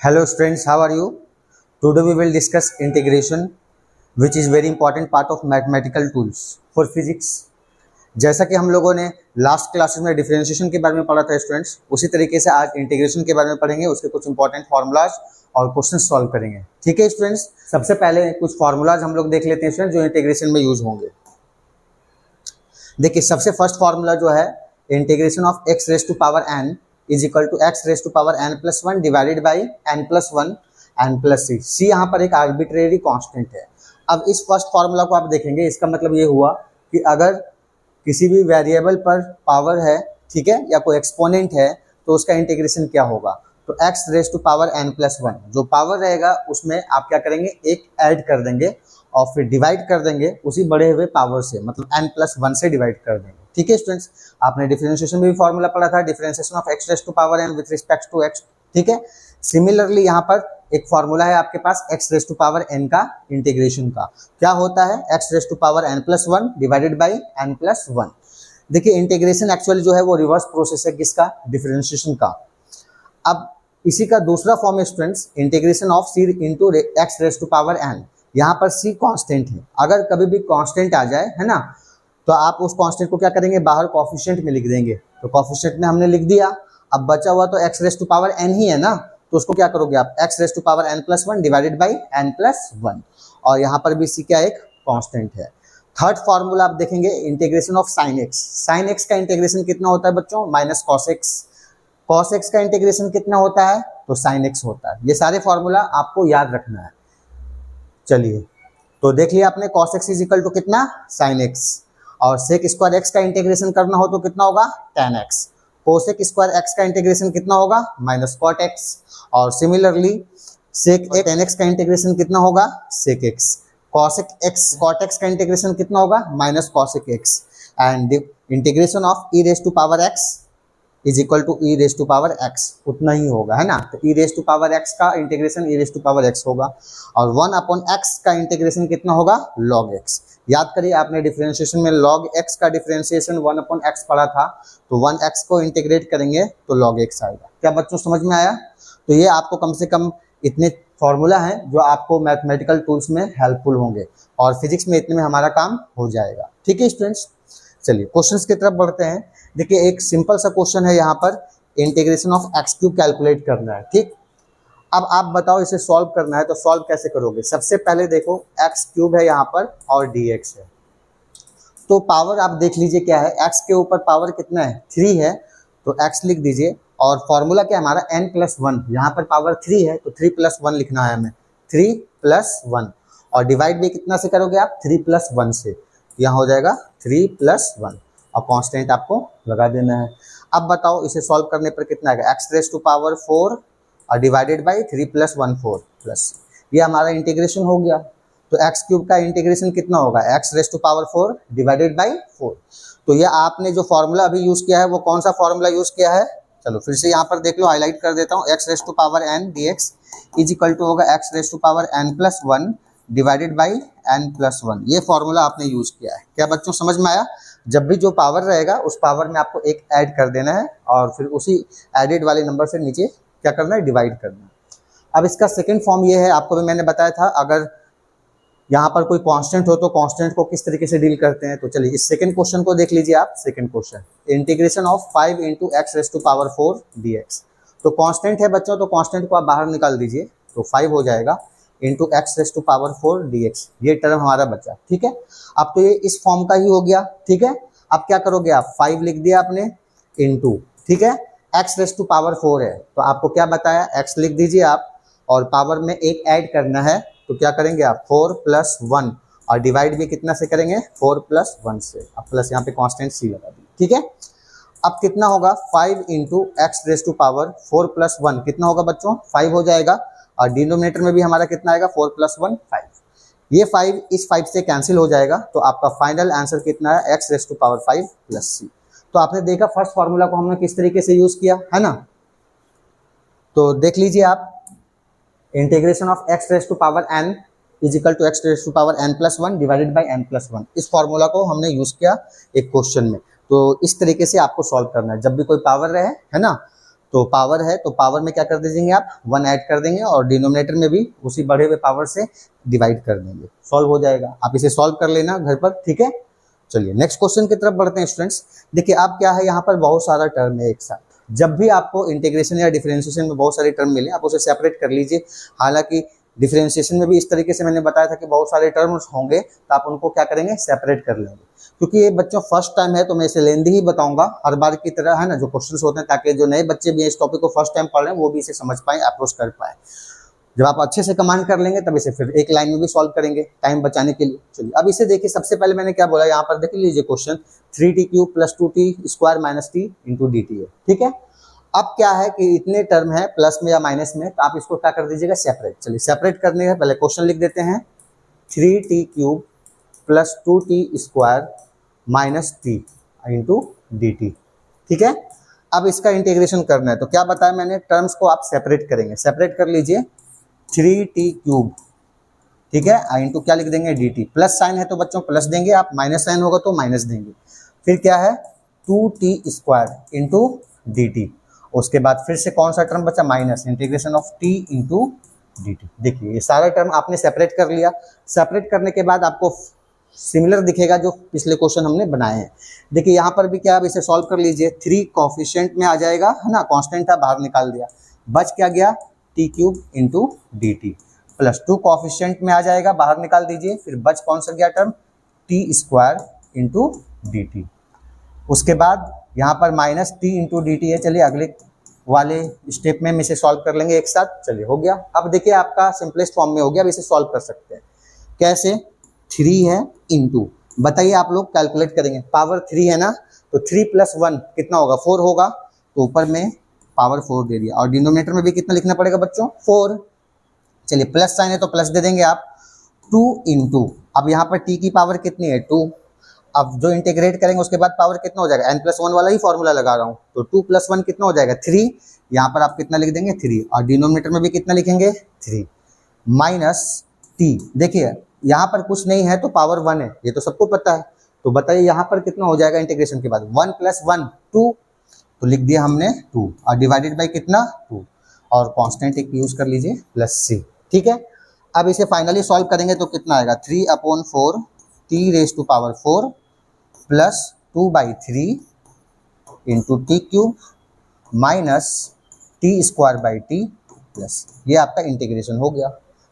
Hello students, how are you? Today we will discuss integration, which is very important part of mathematical tools for physics. जैसा कि हम लोगों ने last classes में differentiation के बारे में पढ़ा था स्टूडेंट्स, उसी तरीके से आज इंटीग्रेशन के बारे में पढ़ेंगे, उसके कुछ इंपॉर्टेंट फार्मूलाज और क्वेश्चन सॉल्व करेंगे। ठीक है स्टूडेंट्स, सबसे पहले कुछ फार्मूलाज हम लोग देख लेते हैं स्टूडेंट जो इंटीग्रेशन में यूज होंगे। देखिए सबसे फर्स्ट फार्मूला जो है integration of x raise to power n is equal to x raise to power n plus one divided by n plus one n plus c. C यहाँ पर एक आर्बिट्रेरी कांस्टेंट है। अब इस फर्स्ट फार्मूला को आप देखेंगे, इसका मतलब ये हुआ कि अगर किसी भी वेरिएबल पर पावर है, ठीक है, या कोई एक्सपोनेंट है तो उसका इंटीग्रेशन क्या होगा, तो x raise to power n plus one, जो पावर रहेगा उसमें आप क्या करेंगे, एक ऐड कर देंगे और फिर डिवाइड कर देंगे उसी बढ़े हुए पावर से, मतलब एन प्लस वन से डिवाइड कर देंगे। ठीक है स्टूडेंट्स, आपने डिफरेंशिएशन में भी फॉर्मूला पढ़ा था, differentiation of x raise to power n with respect to x. ठीक है, सिमिलरली यहाँ पर एक फॉर्मूला है आपके पास x raise to power n का इंटीग्रेशन का, क्या होता है x raise to power n plus one divided by n plus one. देखिए इंटीग्रेशन एक्चुअली जो है वो रिवर्स प्रोसेस है किसका, डिफरेंशिएशन का। अब इसी का दूसरा फॉर्म है students integration of c into x raise to power n. यहाँ पर सी कांस्टेंट है, अगर कभी भी कांस्टेंट आ जाए, है ना, तो आप उस कांस्टेंट को क्या करेंगे, बाहर कोफिशिएंट में लिख देंगे। तो कोफिशिएंट में हमने लिख दिया, अब बचा हुआ तो x raise to power n ही है ना, तो उसको क्या करोगे आप, x raise to power n plus one divided by n plus one, और यहाँ पर भी सी क्या एक कांस्टेंट है। थर्ड फार्मूला आप देखेंगे integration of sine x. Sine x का इंटीग्रेशन कितना होता है बच्चों, minus cos x. Cos x का इंटीग्रेशन कितना होता है, तो साइन एक्स होता है। ये सारे फार्मूला आपको याद रखना है। चलिए तो देख लिया आपने, cos x is equal to कितना, साइन एक्स, और सेक स्क्वायर एक्स का इंटीग्रेशन करना हो तो कितना होगा, tan x. Cosec square x का इंटीग्रेशन कितना होगा, माइनस कॉट एक्स, और सिमिलरली सेक टेन एक्स का इंटीग्रेशन कितना होगा, sec x. Cosec x cot x का इंटीग्रेशन कितना होगा, minus cosec x, and integration of e raise to power x is equal to e raise to power x, उतना ही होगा, है ना। तो e raise to power x का integration e raise to power x होगा, और वन अपॉन एक्स का इंटीग्रेशन कितना होगा, लॉग एक्स। याद करिए आपने डिफरेंशिएशन में लॉग एक्स का डिफरेंशिएशन वन अपॉन एक्स पढ़ा था, तो वन एक्स को इंटीग्रेट करेंगे तो लॉग एक्स आएगा। क्या बच्चों समझ में आया? तो ये आपको कम से कम इतने फॉर्मूला हैं जो आपको मैथमेटिकल टूल्स में हेल्पफुल होंगे, और फिजिक्स में इतने में हमारा काम हो जाएगा। ठीक है स्टूडेंट्स, चलिए क्वेश्चंस की तरफ बढ़ते हैं। देखिए एक सिंपल सा क्वेश्चन है, यहाँ पर integration of x cube calculate करना है। ठीक, अब आप बताओ इसे सॉल्व करना है तो सॉल्व कैसे करोगे। सबसे पहले देखो एक्स क्यूब है यहाँ पर और डी एक्स है, तो पावर आप देख लीजिए क्या है, एक्स के ऊपर पावर कितना है, 3 है, तो एक्स लिख दीजिए, और फॉर्मूला क्या है हमारा एन प्लस वन, यहाँ पर पावर 3 है तो 3 प्लस वन लिखना है हमें, 3 प्लस वन, और डिवाइड भी कितना से करोगे आप, 3 प्लस वन से, यहाँ हो जाएगा 3 प्लस वन, और कांस्टेंट आपको लगा देना है। अब बताओ इसे सॉल्व करने पर कितना आएगा, एक्स रेज टू पावर 4 और डिवाइडेड बाई 3 प्लस 1 4 प्लस, ये हमारा इंटीग्रेशन हो गया। तो एक्स क्यूब का इंटीग्रेशन कितना होगा, x raise to power 4 divided by 4। तो ये आपने जो फॉर्मूला अभी यूज़ किया है वो कौन सा फॉर्मूला यूज़ किया है, चलो फिर से यहाँ पर देख लो, हाईलाइट कर देता हूँ। X raise to power n d x is equal to होगा x raise to power n plus one divided by n plus one, ये फॉर्मूला आपने यूज़ किया है। क्या बच्चों समझ में आया? जब भी जो पावर रहेगा उस पावर में आपको एक ऐड कर देना है, और फिर उसी एडेड वाले नंबर से नीचे क्या करना है, डिवाइड करना है। अब इसका सेकंड फॉर्म ये है, आपको भी मैंने बताया था, अगर यहाँ पर कोई कांस्टेंट हो तो कांस्टेंट को किस तरीके से डील करते हैं। तो चलिए इस सेकंड क्वेश्चन को देख लीजिए आप। Second question integration of 5 into x raise to power 4 d x. तो कांस्टेंट है बच्चों, तो कांस्टेंट को आप बाहर निकाल दीजिए, तो 5 हो जाएगा into x raise to power 4 d x, ये टर्म हमारा बचा। ठीक है, अब तो ये इस फॉर्म का ही हो गया। ठीक है, अब क्या करोगे आप, 5 लिख दिया आपने इंटू, ठीक है, एक्स रेज टू पावर 4 है, तो आपको क्या बताया, एक्स लिख दीजिए आप, और पावर में एक ऐड करना है, तो क्या करेंगे आप, 4 प्लस 1, और डिवाइड भी कितना से करेंगे, 4 प्लस 1 से, अब प्लस यहाँ पे कांस्टेंट सी लगा दी। ठीक है, अब कितना होगा, 5 into x raise to power 4 plus 1 कितना होगा बच्चों, 5 हो जाएगा, और डिनोमिनेटर में भी हमारा कितना आएगा, 4 प्लस 1 5, ये 5 इस 5 से कैंसिल हो जाएगा, तो आपका फाइनल आंसर कितना है, x raise to power 5 plus c. तो आपने देखा फर्स्ट फार्मूला को हमने किस तरीके से यूज किया है ना। तो देख लीजिए आप, integration of x raise to power n is equal to x raise to power n plus one divided by n plus one, इस फॉर्मूला को हमने यूज किया एक क्वेश्चन में। तो इस तरीके से आपको सॉल्व करना है, जब भी कोई पावर रहे, है ना, तो पावर है तो पावर में क्या कर दीजिएंगे आप 1 ऐड कर देंगे और डिनोमिनेटर में भी उसी बढ़े हुए पावर से डिवाइड कर देंगे, सॉल्व हो जाएगा। आप इसे सॉल्व कर लेना घर पर, ठीक है। चलिए नेक्स्ट क्वेश्चन की तरफ बढ़ते हैं स्टूडेंट्स। देखिए आप क्या है, यहाँ पर बहुत सारा टर्म है एक साथ। जब भी आपको इंटीग्रेशन या डिफरेंशिएशन में बहुत सारे टर्म मिले आप उसे सेपरेट कर लीजिए। हालांकि डिफरेंशिएशन में भी इस तरीके से मैंने बताया था कि बहुत सारे टर्म्स होंगे तो आप उनको क्या करेंगे, सेपरेट कर लेंगे। क्योंकि ये बच्चों फर्स्ट टाइम है तो मैं इसे लेंदी ही बताऊंगा हर बार की तरह, है ना, जो क्वेश्चंस होते हैं, ताकि जो नए बच्चे भी इस टॉपिक को फर्स्ट टाइम पढ़ रहे हैं वो भी इसे समझ पाए, अप्रोच कर पाए। जब आप अच्छे से कमांड कर लेंगे तब इसे फिर एक लाइन में भी सॉल्व करेंगे टाइम बचाने के लिए। चलिए अब इसे देखिए, सबसे पहले मैंने क्या बोला, यहाँ पर देख लीजिए question 3t³ + 2t² - t × dt है, ठीक है। अब क्या है कि इतने टर्म है प्लस में या माइनस में, तो आप इसको क्या कर दीजिएगा, सेपरेट। चलिए सेपरेट करने का पहले क्वेश्चन लिख देते हैं, 3t³ + 2t² - t × dt, ठीक है। अब इसका इंटीग्रेशन करना है तो क्या बताया मैंने, टर्म्स को आप सेपरेट करेंगे। सेपरेट कर लीजिए 3t³, ठीक है, इंटू क्या लिख देंगे, dt। प्लस साइन है तो बच्चों प्लस देंगे आप, माइनस साइन होगा तो माइनस देंगे। फिर क्या है 2t² × dt। उसके बाद फिर से कौन सा टर्म बचा, minus, integration of t × dt। देखिए ये सारा टर्म आपने सेपरेट कर लिया। सेपरेट करने के बाद आपको सिमिलर दिखेगा जो पिछले क्वेश्चन हमने बनाए हैं। देखिए यहाँ पर भी क्या, आप इसे सॉल्व कर लीजिए। 3 कोफिशिएंट में आ जाएगा, है ना, कांस्टेंट था बाहर निकाल दिया, बच क्या गया t³ × dt, प्लस 2 कोफिशिएंट में आ जाएगा, बाहर निकाल दीजिए, फिर बच कौन सा गया टर्म, t² × dt। उसके बाद यहाँ पर माइनस t × dt है। चलिए अगले वाले स्टेप में हम इसे सॉल्व कर लेंगे एक साथ। चलिए हो गया। अब देखिए आपका सिंपलेस्ट फॉर्म में हो गया। अब इसे सॉल्व कर सकते हैं कैसे, 3 है इंटू, बताइए आप लोग कैलकुलेट करेंगे, पावर 3 है ना, तो 3 + 1 कितना होगा, 4 होगा, तो ऊपर में पावर 4 दे दिया और डिनोमिनेटर में भी कितना लिखना पड़ेगा बच्चों, 4। चलिए प्लस साइन है तो प्लस दे देंगे आप, 2 × अब यहाँ पर t की पावर कितनी है, 2। अब जो इंटीग्रेट करेंगे उसके बाद पावर कितना हो जाएगा, n+1 वाला ही फॉर्मूला लगा रहा हूँ, तो 2 + 1 कितना हो जाएगा, 3। यहाँ पर आप कितना लिख देंगे, 3, और डिनोमिनेटर में भी कितना लिखेंगे, 3 माइनस t। देखिए यहाँ पर कुछ नहीं है तो पावर 1 है, ये तो सबको पता है। तो बताइए यहाँ पर कितना हो जाएगा इंटीग्रेशन के बाद, 1 + 1 2, तो लिख दिया हमने 2, और डिवाइडेड बाई कितना 2, और कांस्टेंट एक यूज कर लीजिए +c, ठीक है। अब इसे फाइनली सॉल्व करेंगे तो कितना आएगा, 3/4 t⁴ plus 2/3 × t³ minus t² plus, ये आपका इंटीग्रेशन हो गया।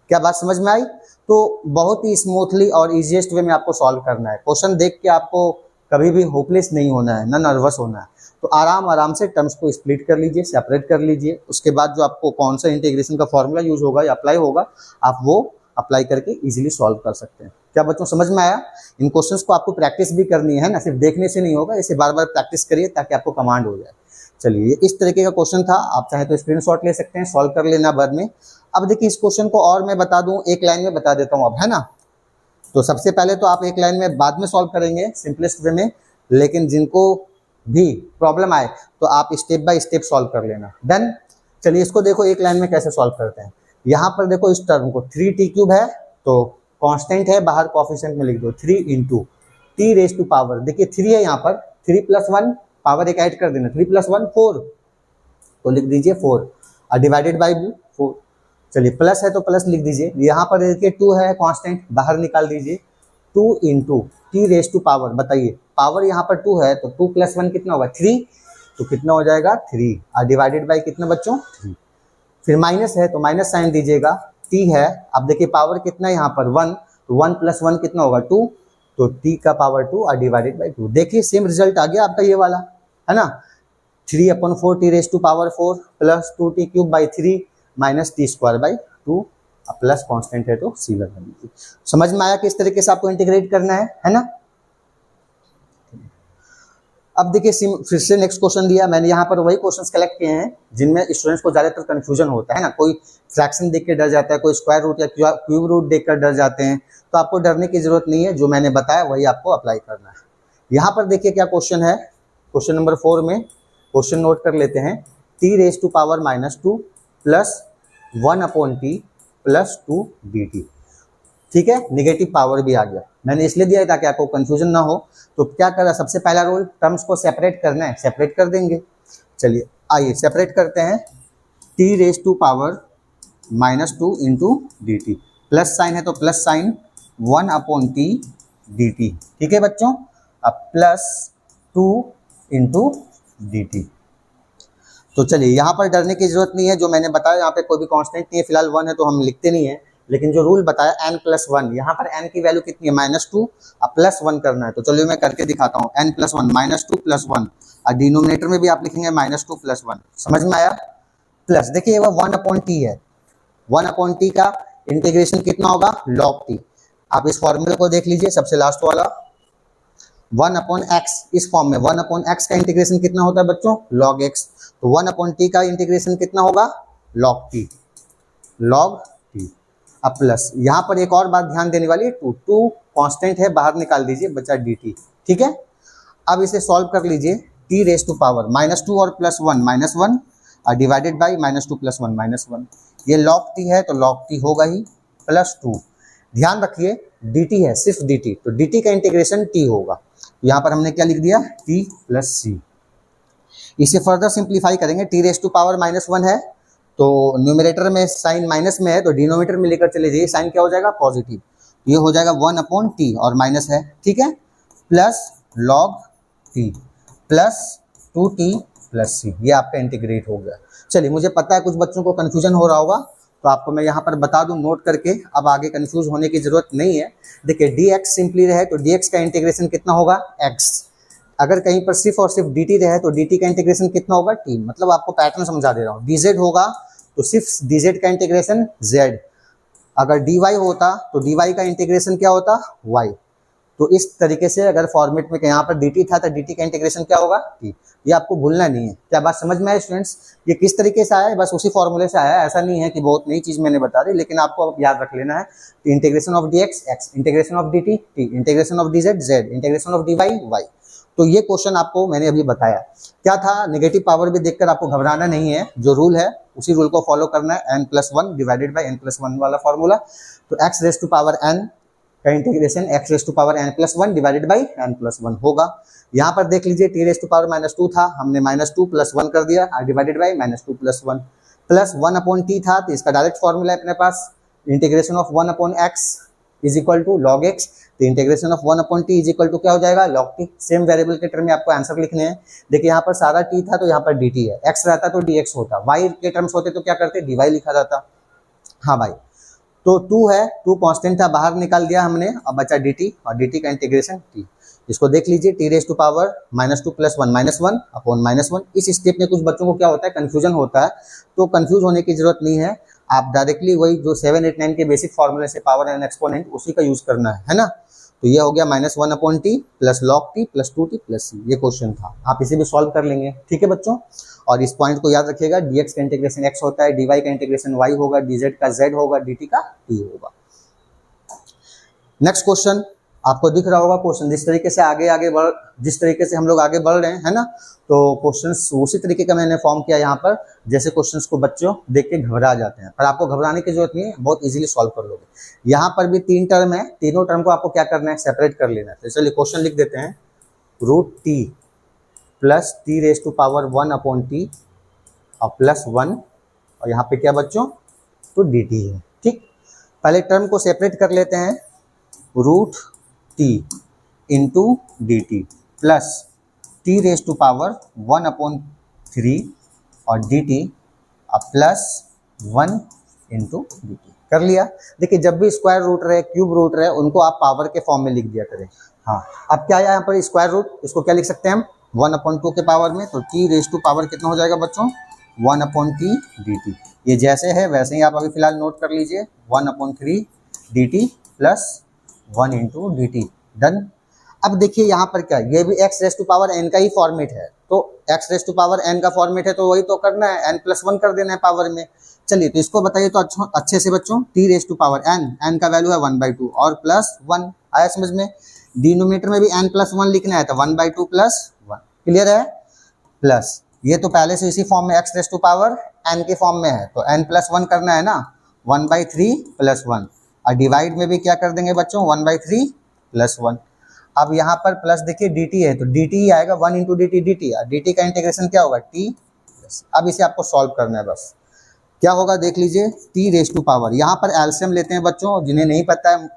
क्या बात समझ में आई? तो बहुत ही स्मूथली और इजीएस्ट वे में आपको सॉल्व करना है। क्वेश्चन देख के आपको कभी भी होपलेस नहीं होना है, ना नर्वस होना है। तो आराम से टर्म्स को स्प्लिट कर लीजिए, सेपरेट कर लीजिए। उसके बाद जो आपको कौन सा इंटीग्रेशन का फॉर्मूला यूज होगा या अप्लाई होगा, आप वो अप्लाई करके इजीली सॉल्व कर सकते हैं। क्या बच्चों समझ में आया? इन क्वेश्चंस को आपको प्रैक्टिस भी करनी है ना, सिर्फ देखने से नहीं होगा, इसे बार बार प्रैक्टिस करिए ताकि आपको कमांड हो जाए। चलिए इस तरीके का क्वेश्चन था, आप चाहे तो स्क्रीनशॉट ले सकते हैं, सॉल्व कर लेना बाद में। अब देखिए इस क्वेश्चन को और मैं बता दूं, एक लाइन में बता देता हूं अब, है ना। तो सबसे पहले तो आप एक लाइन में बाद में सॉल्व करेंगे सिंपलेस्ट वे में, लेकिन जिनको भी प्रॉब्लम आए तो आप स्टेप बाय स्टेप सॉल्व कर लेना। डन। चलिए इसको देखो एक लाइन में कैसे सॉल्व करते हैं। यहाँ पर देखो इस टर्म को 3t³ है तो कांस्टेंट है, बाहर कोफिशिएंट में लिख दो 3 × t⁴, देखिए 3 है यहाँ पर, 3 + 1 पावर एक ऐड कर देना, 3 + 1 4, तो लिख दीजिए 4, और डिवाइडेड बाई 4। चलिए प्लस है तो प्लस लिख दीजिए। यहाँ पर देखिए 2 है कांस्टेंट, बाहर निकाल दीजिए, 2 × t⁴, बताइए पावर यहाँ पर 2 है तो 2 + 1 कितना होगा, 3, तो कितना हो जाएगा 3, और डिवाइडेड बाई कितना बच्चों 3। फिर माइनस है तो माइनस साइन दीजिएगा, t है, अब देखिए पावर कितना है यहाँ पर 1, तो 1 + 1 कितना होगा 2, तो t का पावर 2 और डिवाइडेड बाई 2। देखिए सेम रिजल्ट आ गया आपका ये वाला, है ना। 3/4 t⁴ plus 2t³ minus t²/2, plus constant है तो c लगा दीजिए। समझ में आया किस तरीके से आपको इंटीग्रेट करना है ना। अब देखिए फिर से नेक्स्ट क्वेश्चन दिया मैंने, यहाँ पर वही क्वेश्चंस कलेक्ट किए हैं जिनमें स्टूडेंट्स को ज्यादातर कंफ्यूजन होता है ना। कोई फ्रैक्शन देख के डर जाता है, कोई स्क्वायर रूट या क्यूब रूट देखकर डर जाते हैं, तो आपको डरने की जरूरत नहीं है, जो मैंने बताया वही आपको अप्लाई करना है। यहाँ पर देखिए क्या क्वेश्चन है, क्वेश्चन नंबर 4 में क्वेश्चन नोट कर लेते हैं, t⁻² plus 1/t plus 2 dt, ठीक है। नेगेटिव पावर भी आ गया, मैंने इसलिए दिया है ताकि आपको कंफ्यूजन ना हो। तो क्या करा, सबसे पहला रूल टर्म्स को सेपरेट करना है, सेपरेट कर देंगे। चलिए आइए सेपरेट करते हैं, t raise to power -2 into d t, plus sine है तो प्लस साइन 1/t dt, ठीक है बच्चों। अब +2 इंटू डी टी। तो चलिए यहाँ पर डरने की जरूरत नहीं है, जो मैंने बताया यहाँ पे कोई भी कांस्टेंट नहीं है, फिलहाल 1 है तो हम लिखते नहीं है, लेकिन जो रूल बताया n+1, यहाँ पर n की वैल्यू कितनी है -2, अब +1 करना है, तो चलिए मैं करके दिखाता हूँ। n+1 -2 +1, और डिनोमिनेटर में भी आप लिखेंगे -2 +1, समझ में आया। प्लस देखिए वह 1/t है, 1/t का इंटीग्रेशन कितना होगा log t। आप इस फॉर्मूले को देख लीजिए, सबसे लास्ट वाला 1/x, इस फॉर्म में 1/x का इंटीग्रेशन कितना होता है बच्चों log x, तो 1/t का इंटीग्रेशन कितना होगा log t, log t। अब प्लस यहाँ पर एक और बात ध्यान देने वाली है, 2 कांस्टेंट है, बाहर निकाल दीजिए बचा dt, ठीक है। अब इसे सॉल्व कर लीजिए, t रेज टू पावर -2 और +1 -1 और डिवाइडेड बाई -2 + 1 -1, ये log t है तो log t होगा ही +2। ध्यान रखिए dt है सिर्फ dt, तो dt का इंटीग्रेशन t होगा, यहाँ पर हमने क्या लिख दिया t + c। इसे फर्दर सिंप्लीफाई करेंगे, t रेज टू पावर -1 है तो न्यूमरेटर में साइन माइनस में है, तो डिनोमिनेटर में लेकर चले जाइए, साइन क्या हो जाएगा पॉजिटिव, ये हो जाएगा 1/t और माइनस है, ठीक है, plus log t plus 2t + c, ये आपका इंटीग्रेट हो गया। चलिए मुझे पता है कुछ बच्चों को कन्फ्यूजन हो रहा होगा, तो आपको मैं यहाँ पर बता दूं नोट करके, अब आगे कन्फ्यूज होने की जरूरत नहीं है। देखिए dx सिंपली रहे तो dx का इंटीग्रेशन कितना होगा x, अगर कहीं पर सिर्फ और सिर्फ dt रहे तो dt का इंटीग्रेशन कितना होगा t, मतलब आपको पैटर्न समझा दे रहा हूँ। dz होगा तो सिर्फ dz का इंटीग्रेशन z, अगर dy होता तो dy का इंटीग्रेशन क्या होता y। तो इस तरीके से अगर फॉर्मेट में यहाँ पर dt था तो dt का इंटीग्रेशन क्या होगा t, ये आपको भूलना नहीं है। क्या बात समझ में आए स्टूडेंट्स, ये किस तरीके से आया है, बस उसी फॉर्मूले से आया है, ऐसा नहीं है कि बहुत नई चीज मैंने बता दी, लेकिन आपको अब याद रख लेना है। तो integration of dx x, integration of dt t, integration of dz z, integration of dy y। तो ये क्वेश्चन आपको मैंने अभी बताया क्या था, नेगेटिव पावर भी देखकर आपको घबराना नहीं है, जो रूल है उसी रूल को फॉलो करना है, n+1 डिवाइडेड बाई n+1 वाला फॉर्मूला। तो x raise to power n का integration x raise to power n+1 divided by n+1 होगा। यहाँ पर देख लीजिए t रेज टू पावर -2 था, हमने -2 + 1 कर दिया, डिवाइडेड बाई -2 + 1, प्लस 1/t था तो इसका डायरेक्ट फॉर्मूला है अपने पास, integration of 1/x is equal to log x, तो integration of 1/t is equal to क्या हो जाएगा log t। सेम वेरिएबल के टर्म में आपको आंसर लिखने हैं। देखिए यहाँ पर सारा t था तो यहाँ पर dt है, x रहता तो dx होता, y के टर्म्स होते तो क्या करते dy लिखा जाता। हाँ भाई, तो 2 है, 2 कांस्टेंट था, बाहर निकाल दिया हमने, अब बचा dt और dt का इंटीग्रेशन t। इसको देख लीजिए t रेज टू पावर -2 + 1 -1/-1। इस स्टेप में कुछ बच्चों को क्या होता है कन्फ्यूजन होता है, तो कंफ्यूज होने की जरूरत नहीं है, आप डायरेक्टली वही जो 7, 8, 9 के बेसिक फॉर्मूले से पावर एंड एक्सपोनेंट उसी का यूज करना है ना। तो ये हो गया -1/t plus log t plus 2t plus c, ये क्वेश्चन था, आप इसे भी सॉल्व कर लेंगे, ठीक है बच्चों। और इस पॉइंट को याद रखिएगा, dx का इंटीग्रेशन x होता है, dy का इंटीग्रेशन y होगा, dz का z होगा, dt का t होगा। नेक्स्ट क्वेश्चन आपको दिख रहा होगा, क्वेश्चन जिस तरीके से जिस तरीके से हम लोग आगे बढ़ रहे हैं है ना, तो क्वेश्चंस उसी तरीके का मैंने फॉर्म किया यहाँ पर, जैसे क्वेश्चंस को बच्चों देख के घबरा जाते हैं, पर आपको घबराने की जरूरत नहीं है, बहुत इजीली सॉल्व कर लोगे। यहाँ पर भी 3 टर्म है, तीनों टर्म को आपको क्या करना है सेपरेट कर लेना है। तो चलिए क्वेश्चन लिख देते हैं, √t plus t raise to power 1/t और +1, और यहाँ पे क्या बच्चों तो dt है, ठीक। पहले टर्म को सेपरेट कर लेते हैं, √t into dt plus t raise to power 1/3 और dt और प्लस 1 इंटू dt कर लिया। देखिए जब भी स्क्वायर रूट रहे, क्यूब रूट रहे, उनको आप पावर के फॉर्म में लिख दिया करें। हाँ, अब क्या है यहाँ पर स्क्वायर रूट, इसको क्या लिख सकते हैं हम 1/2 के पावर में, तो t रेज टू पावर कितना हो जाएगा बच्चों 1/t dt। ये जैसे है वैसे ही आप अभी फिलहाल नोट कर लीजिए, 1/3 dt plus 1 into dt, done. अब देखिए यहाँ पर क्या, ये भी x raise to power n का ही फॉर्मेट है, तो x raise to power n का फॉर्मेट है तो वही तो करना है, n+1 कर देना है पावर में। चलिए तो इसको बताइए तो अच्छे से बच्चों, t raise to power n का वैल्यू है 1/2 और +1 आया समझ में। डिनोमिनेटर में भी n+1 लिखना है तो 1/2 + 1, क्लियर है। प्लस ये तो पहले से इसी फॉर्म में x raise to power n के फॉर्म में है, तो n+1 करना है ना, 1/3 + 1, और डिवाइड में भी क्या कर देंगे बच्चों 1/3 + 1। अब यहाँ पर प्लस देखिए dt है तो dt ही आएगा, 1 इंटू dt dt, और dt का इंटीग्रेशन क्या होगा t अच्छे। अब इसे आपको सॉल्व करना है बस। क्या होगा देख लीजिए, टी रेस टू पावर, यहाँ पर एलसीएम लेते हैं बच्चों, जिन्हें नहीं पता है,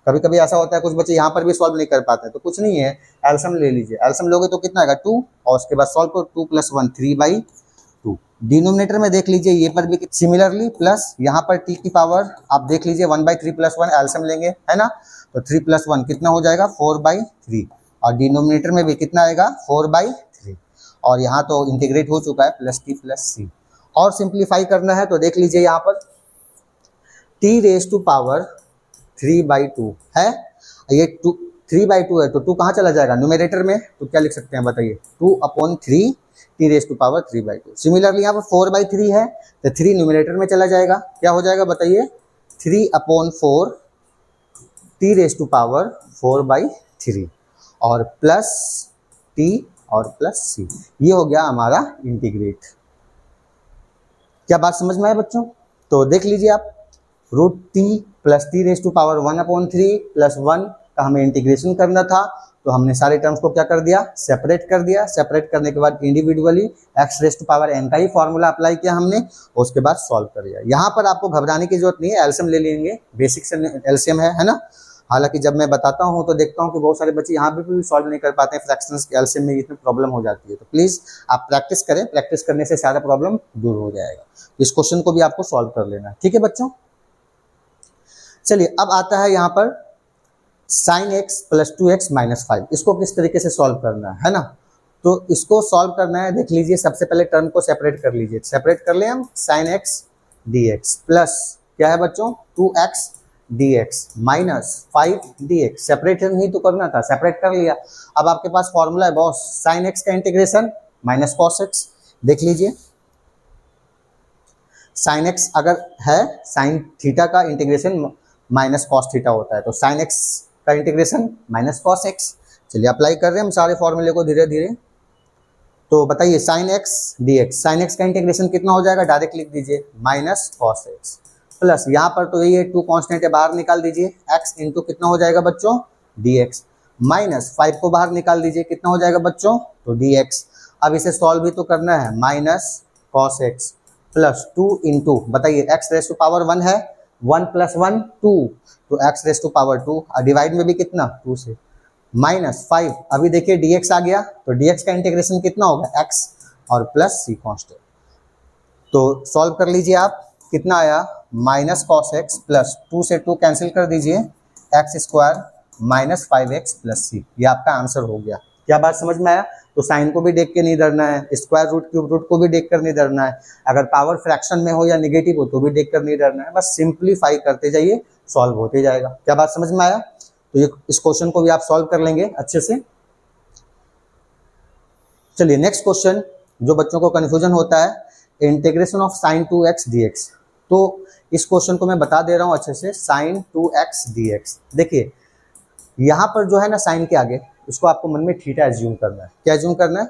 कभी कभी ऐसा होता है कुछ बच्चे यहाँ पर भी सॉल्व नहीं कर पाते हैं, तो कुछ नहीं है, एलसीएम ले लीजिए। एलसीएम लोगे तो कितना आएगा 2, और उसके बाद सॉल्व करो, 2 + 1 3/2। डिनोमिनेटर में देख लीजिए ये पर भी सिमिलरली प्लस, यहाँ पर टी की पावर आप देख लीजिए 1/3 + 1 एलसीएम लेंगे, है ना, तो 3 + 1 कितना हो जाएगा 4/3, और डिनोमिनेटर में भी कितना आएगा 4/3, और यहाँ तो इंटीग्रेट हो चुका है +t + c। और सिंप्लीफाई करना है तो देख लीजिए यहाँ पर t रेस टू पावर 3/2 है, ये 3/2 है, तो 2 कहाँ चला जाएगा न्यूमरेटर में, तो क्या लिख सकते हैं बताइए, 2/3 t raise to power 3/2। Similarly यहाँ पर 4/3 है, तो 3 न्यूमरेटर में चला जाएगा, क्या हो जाएगा बताइए, 3/4 t रेस टू पावर 4/3, और प्लस t और प्लस c, ये हो गया हमारा इंटीग्रेट। क्या बात समझ में आया बच्चों? तो देख लीजिए आप, √t + t raise to power 1/3 + 1 का हमें इंटीग्रेशन करना था, तो हमने सारे टर्म्स को क्या कर दिया, सेपरेट कर दिया। सेपरेट करने के बाद individually x raise to power n का ही फॉर्मूला अप्लाई किया हमने, उसके बाद सॉल्व कर दिया। यहाँ पर आपको घबराने की जरूरत नहीं है, एलसीएम ले लेंगे, बेसिक से एलसीएम है ना। हालांकि जब मैं बताता हूँ तो देखता हूँ कि बहुत सारे बच्चे यहाँ पे भी सॉल्व नहीं कर पाते हैं, फ्रैक्शंस के एलसीएम में इतनी प्रॉब्लम हो जाती है। तो प्लीज़ आप प्रैक्टिस करें, प्रैक्टिस करने से सारा प्रॉब्लम दूर हो जाएगा। इस क्वेश्चन को भी आपको सॉल्व कर लेना है, ठीक है बच्चों। चलिए अब आता है यहाँ पर sin x + 2x - 5, इसको किस तरीके से सॉल्व करना है ना। तो इसको सॉल्व करना है, देख लीजिए सबसे पहले टर्म को सेपरेट कर लीजिए, सेपरेट कर ले हम, sin x dx प्लस क्या है बच्चों 2x dx minus 5 dx, separation ही तो करना था, सेपरेट कर लिया। अब आपके पास फॉर्मूला है बॉस, sin x का इंटीग्रेशन माइनस cos x, देख लीजिए sin x अगर है, sin थीटा का इंटीग्रेशन माइनस cos थीटा होता है, तो sin x का इंटीग्रेशन माइनस cos x। चलिए अप्लाई कर रहे हैं हम सारे फॉर्मूले को धीरे धीरे। तो बताइए sin x dx, sin x का इंटीग्रेशन कितना हो जाएगा, डायरेक्ट लिख दीजिए माइनस cos x, प्लस यहाँ पर तो ये 2 कांस्टेंट है, बाहर निकाल दीजिए, x इंटू कितना हो जाएगा बच्चों dx, माइनस 5 को बाहर निकाल दीजिए, कितना हो जाएगा बच्चों तो dx। अब इसे सॉल्व भी तो करना है, minus cos x plus 2 into, बताइए x रेस टू पावर 1 है, 1 + 1 2, तो x raise to power 2, divide में भी कितना 2 से, माइनस 5, अभी देखिए dx आ गया, तो dx का इंटीग्रेशन कितना होगा x और प्लस c कांस्टेंट। तो सॉल्व कर लीजिए आप, कितना आया माइनस cos x प्लस 2 से 2 कैंसिल कर दीजिए, x² minus 5x plus c, ये आपका आंसर हो गया। क्या बात समझ में आया? तो साइन को भी देख के नहीं डरना है, स्क्वायर रूट क्यूब रूट को भी देख कर नहीं डरना है, अगर पावर फ्रैक्शन में हो या निगेटिव हो तो भी देख कर नहीं डरना है, बस सिंप्लीफाई करते जाइए, सॉल्व होते जाएगा। क्या बात समझ में आया? तो ये इस क्वेश्चन को भी आप सॉल्व कर लेंगे अच्छे से। चलिए नेक्स्ट क्वेश्चन, जो बच्चों को कंफ्यूजन होता है, integration of sin 2x dx। तो इस क्वेश्चन को मैं बता दे रहा हूं अच्छे से, sin 2x dx। देखिए यहाँ पर जो है ना साइन के आगे, इसको आपको मन में थीटा एज्यूम करना है। क्या एज्यूम करना है?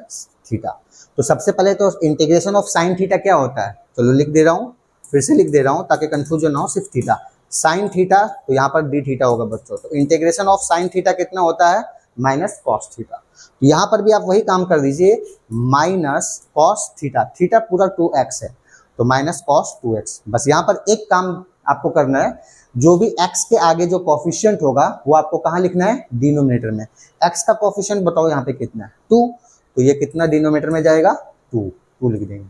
थीटा। तो सबसे पहले तो इंटीग्रेशन ऑफ साइन थीटा क्या होता है, चलो लिख दे रहा हूँ, फिर से लिख दे रहा हूँ ताकि कंफ्यूजन ना हो, सिर्फ थीटा, साइन थीटा, तो यहाँ पर डी थीटा होगा बच्चों। तो इंटीग्रेशन ऑफ साइन थीटा कितना होता है, माइनस कॉस थीटा। तो यहाँ पर भी आप वही काम कर दीजिए, माइनस कॉस थीटा, थीटा पूरा 2x है, तो माइनस कॉस 2x। बस यहाँ पर एक काम आपको करना है, जो भी x के आगे जो कोफिशिएंट होगा वो आपको कहाँ लिखना है, डिनोमिनेटर में। x का कोफिशिएंट बताओ यहाँ पे कितना है, 2, तो ये कितना डिनोमिनेटर में जाएगा 2 लिख देंगे,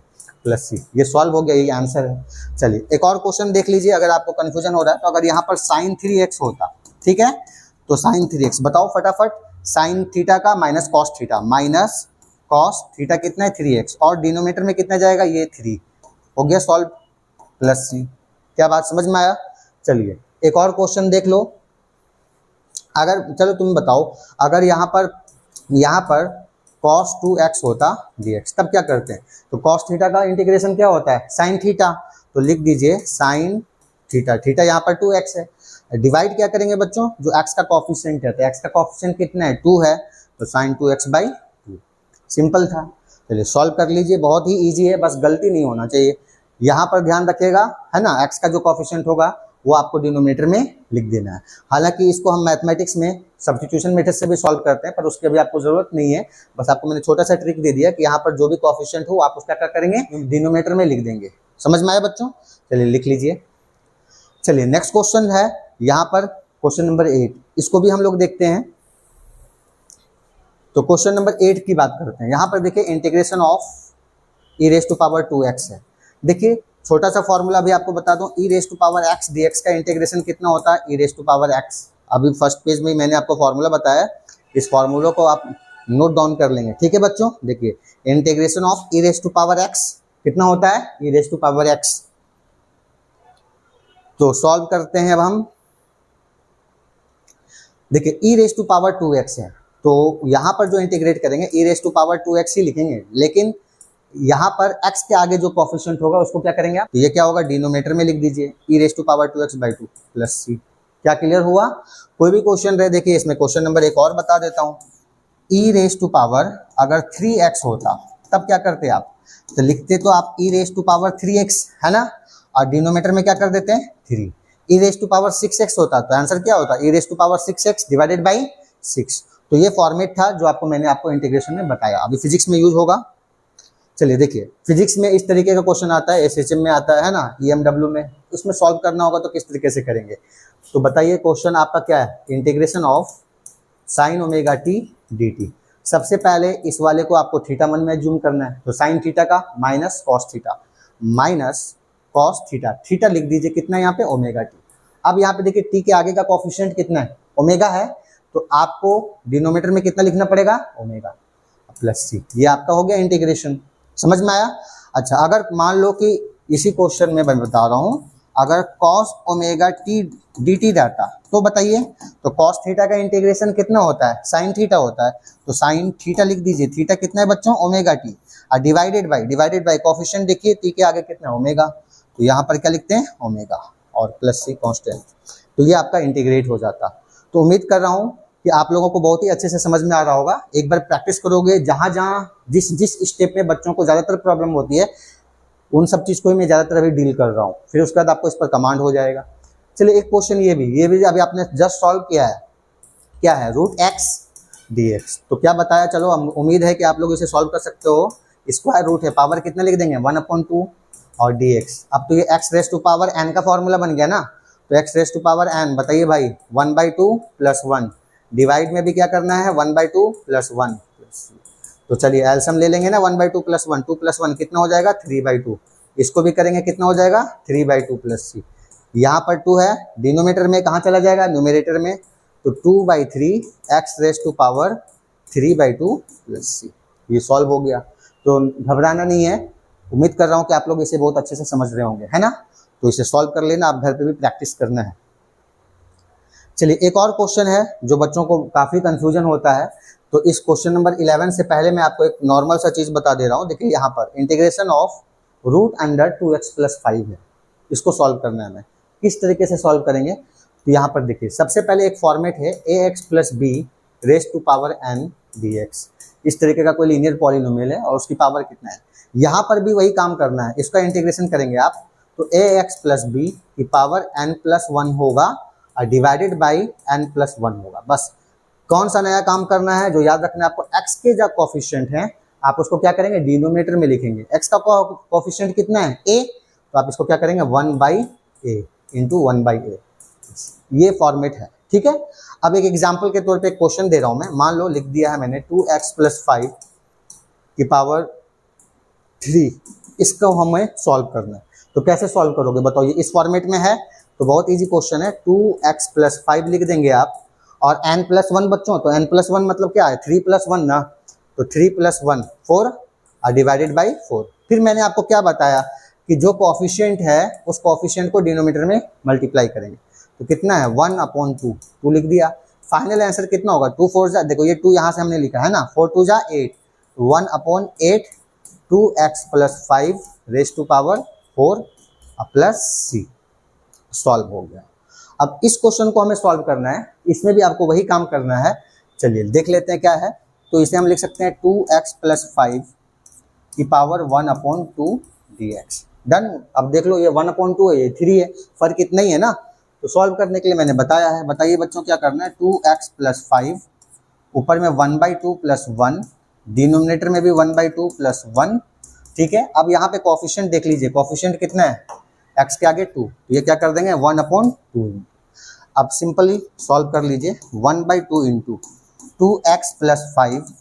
प्लस c। ये सॉल्व हो गया, ये आंसर है। चलिए एक और क्वेश्चन देख लीजिए, अगर आपको कंफ्यूजन हो रहा है तो अगर यहाँ पर sin 3x होता, ठीक है, तो sin 3x बताओ फटाफट, sin थीटा का minus cos theta, minus cos theta कितना है 3x, और डिनोमिनेटर में कितना जाएगा, ये 3 हो गया सॉल्व, प्लस c। क्या बात समझ में आया? चलिए एक और क्वेश्चन देख लो, अगर चलो तुम बताओ, अगर यहाँ पर cos 2x होता dx, तब क्या करते हैं? तो cos थीटा का इंटीग्रेशन क्या होता है, sin थीटा, तो लिख दीजिए sin थीटा, थीटा यहाँ पर 2x है, डिवाइड क्या करेंगे बच्चों, जो x का कोफिशिएंट है, तो x का कोफिशिएंट कितना है 2 है, तो sin 2x/2, सिंपल था। चलिए सॉल्व कर लीजिए, बहुत ही ईजी है, बस गलती नहीं होना चाहिए। यहाँ पर ध्यान रखिएगा, है ना, x का जो कोफिशिएंट होगा वो आपको डिनोमिनेटर में लिख देना है। हालांकि इसको हम मैथमेटिक्स में सब्स्टिट्यूशन मेथड से भी सॉल्व करते हैं, पर उसकी अभी आपको जरूरत नहीं है। बस आपको मैंने छोटा सा ट्रिक दे दिया कि यहाँ पर जो भी कोएफिशिएंट हो आप उसका क्या करेंगे, डिनोमिनेटर में लिख देंगे। समझ में आया बच्चों? चलिए लिख लीजिए। चलिए नेक्स्ट क्वेश्चन है यहाँ पर क्वेश्चन नंबर 8, इसको भी हम लोग देखते हैं। तो क्वेश्चन नंबर 8 की बात करते हैं। यहाँ पर देखिए integration of e raise to power 2x है। देखिए छोटा सा फॉर्मूला भी आपको बता दूं, e raise to power x dx का इंटीग्रेशन कितना होता है, e raise to power x। अभी फर्स्ट पेज में मैंने आपको फॉर्मूला बताया, इस फॉर्मूला को आप नोट डाउन कर लेंगे। ठीक है बच्चों, देखिए integration of e raise to power x कितना होता है, e raise to power x। तो सॉल्व करते हैं अब हम। देखिए e raise to power 2x है, तो यहाँ पर जो इंटीग्रेट करेंगे e raise to power 2x ही लिखेंगे, लेकिन यहाँ पर x के आगे जो कोएफिशिएंट होगा उसको क्या करेंगे आप, तो ये क्या होगा, डिनोमिनेटर में लिख दीजिए e raise to power 2x/2 plus c। क्या क्लियर हुआ? कोई भी क्वेश्चन रहे, देखिए इसमें क्वेश्चन नंबर एक और बता देता हूँ। e रेज़ टू पावर अगर 3x होता तब क्या करते आप, तो लिखते तो आप e raise to power 3x है ना, और डिनोमिनेटर में क्या कर देते हैं 3। e raise to power 6x होता तो आंसर क्या होता, e raise to power 6x divided by 6। तो ये फॉर्मेट था जो मैंने आपको इंटीग्रेशन में बताया, अभी फिजिक्स में यूज होगा। चलिए देखिए फिजिक्स में इस तरीके का क्वेश्चन आता है, एसएचएम में आता है ना, ईएमडब्ल्यू में, उसमें सॉल्व करना होगा तो किस तरीके से करेंगे। तो बताइए क्वेश्चन आपका क्या है, integration of sine omega T dt। सबसे पहले इस वाले को आपको थीटा मन में जूम करना है, तो साइन थीटा का माइनस कॉस थीटा, थीटा लिख दीजिए कितना है यहाँ पे, ओमेगा टी। अब यहाँ पे देखिए टी के आगे का कोएफिशिएंट कितना है, ओमेगा है, तो आपको डिनोमिनेटर में कितना लिखना पड़ेगा, ओमेगा प्लस सी। ये आपका हो गया इंटीग्रेशन। समझ में आया? अच्छा, अगर मान लो कि इसी क्वेश्चन में मैं बता रहा हूँ, अगर cos omega T dt data, तो बताइए तो कॉस थीटा का इंटीग्रेशन कितना होता है, साइन थीटा होता है, तो साइन थीटा लिख दीजिए, थीटा कितना है बच्चों, ओमेगा टी, और डिवाइडेड बाई कोएफिशिएंट देखिए टी के आगे कितना है, ओमेगा, तो यहाँ पर क्या लिखते हैं, ओमेगा और प्लस सी कांस्टेंट। तो ये आपका इंटीग्रेट हो जाता। तो उम्मीद कर रहा हूँ कि आप लोगों को बहुत ही अच्छे से समझ में आ रहा होगा। एक बार प्रैक्टिस करोगे, जहाँ जिस स्टेप में बच्चों को ज़्यादातर प्रॉब्लम होती है, उन सब चीज़ को ही मैं ज़्यादातर अभी डील कर रहा हूँ, फिर उसके बाद आपको इस पर कमांड हो जाएगा। चलिए एक क्वेश्चन ये भी अभी आपने जस्ट सॉल्व किया है, क्या है, √x dx। तो क्या बताया, चलो उम्मीद है कि आप लोग इसे सॉल्व कर सकते हो। स्क्वायर रूट है, पावर कितना लिख देंगे, 1/2 और dx। अब तो ये x raise to power n का फॉर्मूला बन गया ना, तो x raise to power n, बताइए भाई 1/2 + 1, डिवाइड में भी क्या करना है, 1/2 + 1 +c। तो चलिए एलसीएम ले लेंगे ना, 1/2 + 1, 2 + 1 कितना हो जाएगा, 3/2। इसको भी करेंगे, कितना हो जाएगा, 3/2 + c। यहाँ पर 2 है, डिनोमिनेटर में कहाँ चला जाएगा, न्यूमरेटर में, तो 2/3 x raise to power 3/2 + c। ये सॉल्व हो गया। तो घबराना नहीं है, उम्मीद कर रहा हूँ कि आप लोग इसे बहुत अच्छे से समझ रहे होंगे, है ना। तो इसे सॉल्व कर लेना, आप घर पे भी प्रैक्टिस करना है। चलिए एक और क्वेश्चन है जो बच्चों को काफ़ी कंफ्यूजन होता है, तो इस क्वेश्चन नंबर 11 से पहले मैं आपको एक नॉर्मल सा चीज़ बता दे रहा हूँ। देखिए यहाँ पर इंटीग्रेशन ऑफ √2x + 5 है, इसको सॉल्व करना है। मैं किस तरीके से सॉल्व करेंगे, तो यहाँ पर देखिए सबसे पहले एक फॉर्मेट है ax + b raise to power n dx। इस तरीके का कोई लीनियर पॉलिनोमियल है और उसकी पावर कितना है, यहाँ पर भी वही काम करना है, इसका इंटीग्रेशन करेंगे आप, तो ax + b की पावर n+1 होगा और डिवाइडेड बाई n+1 होगा। बस कौन सा नया काम करना है, जो याद रखना है आपको, x के जो कोएफिशिएंट हैं आप उसको क्या करेंगे, डिनोमिनेटर में लिखेंगे। x का कोएफिशिएंट कितना है, a, तो आप इसको क्या करेंगे, 1/a इंटू 1/a। ये फॉर्मेट है, ठीक है। अब एक एग्जाम्पल के तौर पे क्वेश्चन दे रहा हूं मैं, मान लो लिख दिया है मैंने 2x + 5 की पावर 3, इसको हमें सॉल्व करना है। तो कैसे सॉल्व करोगे बताओ, ये इस फॉर्मेट में है, तो बहुत इजी क्वेश्चन है। 2x + 5 लिख देंगे आप, और n+1 बच्चों, तो n+1 मतलब क्या है, 3 + 1 ना, तो 3 + 1 4 और डिवाइडेड बाई 4। फिर मैंने आपको क्या बताया कि जो कोएफिशिएंट है उस कोएफिशिएंट को डिनोमिनेटर में मल्टीप्लाई करेंगे, तो कितना है, 1/2, 2 लिख दिया। फाइनल आंसर कितना होगा, 2 4 जा, देखो ये 2 यहाँ से हमने लिखा है ना, 4 2 जा 8, 1/8 2x + 5 raise to power 4 plus c। Solve हो गया। अब इस क्वेश्चन को हमें सॉल्व करना है, इसमें भी आपको वही काम करना है। चलिए देख लेते हैं क्या है। तो इसे हम लिख सकते हैं 2x + 5 की पावर 1/2 dx। डन। अब देख लो ये 1/2 है, ये 3 है, फर्क इतना ही है ना, तो सॉल्व करने के लिए मैंने बताया है, बताइए बच्चों क्या करना है। 2x प्लस 5, ऊपर में 1/2 प्लस 1, डिनोमिनेटर में भी 1/2 प्लस 1, ठीक है। अब यहाँ पे कोफिशिएंट देख लीजिए, कोफिशिएंट कितना है, x के आगे 2, तो ये क्या कर देंगे 1/2। अब सिंपली सॉल्व कर लीजिए, 1/2 इंटू 2x प्लस 5,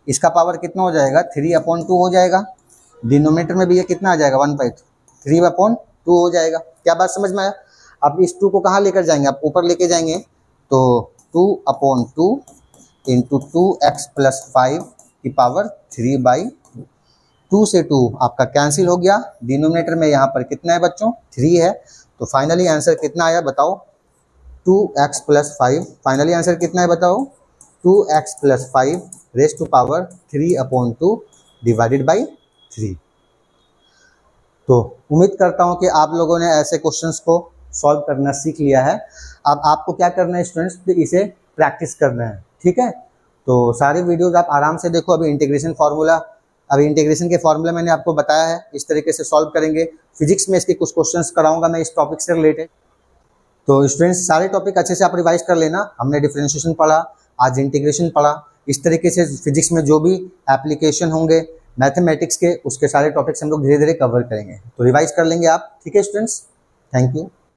इसका पावर कितना हो जाएगा 3/2 हो जाएगा। डिनोमिनेटर में भी ये कितना आ जाएगा 1/2, 3/2 हो जाएगा। क्या बात समझ में आया। अब इस 2 को कहाँ लेकर जाएंगे, आप ऊपर लेके जाएंगे, तो 2/2 इंटू 2x प्लस 5 की पावर 3/2 से 2 आपका कैंसिल हो गया। डिनोमिनेटर में यहाँ पर कितना है बच्चों 3 है, तो फाइनली आंसर कितना आया बताओ 2x प्लस 5। फाइनली आंसर कितना है बताओ 2x plus 5 raise to power 3/2 divided by 3। तो उम्मीद करता हूँ कि आप लोगों ने ऐसे क्वेश्चंस को सॉल्व करना सीख लिया है। अब आपको क्या करना है स्टूडेंट्स, इसे प्रैक्टिस करना है, ठीक है। तो सारे वीडियोस आप आराम से देखो। अभी इंटीग्रेशन के फार्मूला मैंने आपको बताया है, इस तरीके से सॉल्व करेंगे। फिजिक्स में इसके कुछ क्वेश्चंस कराऊंगा मैं इस टॉपिक से रिलेटेड। तो स्टूडेंट्स सारे टॉपिक अच्छे से आप रिवाइज कर लेना। हमने डिफरेंशिएशन पढ़ा, आज इंटीग्रेशन पढ़ा, इस तरीके से फिजिक्स में जो भी एप्लीकेशन होंगे मैथमेटिक्स के, उसके सारे टॉपिक्स हम लोग धीरे धीरे कवर करेंगे। तो रिवाइज कर लेंगे आप, ठीक है स्टूडेंट्स। Thank you.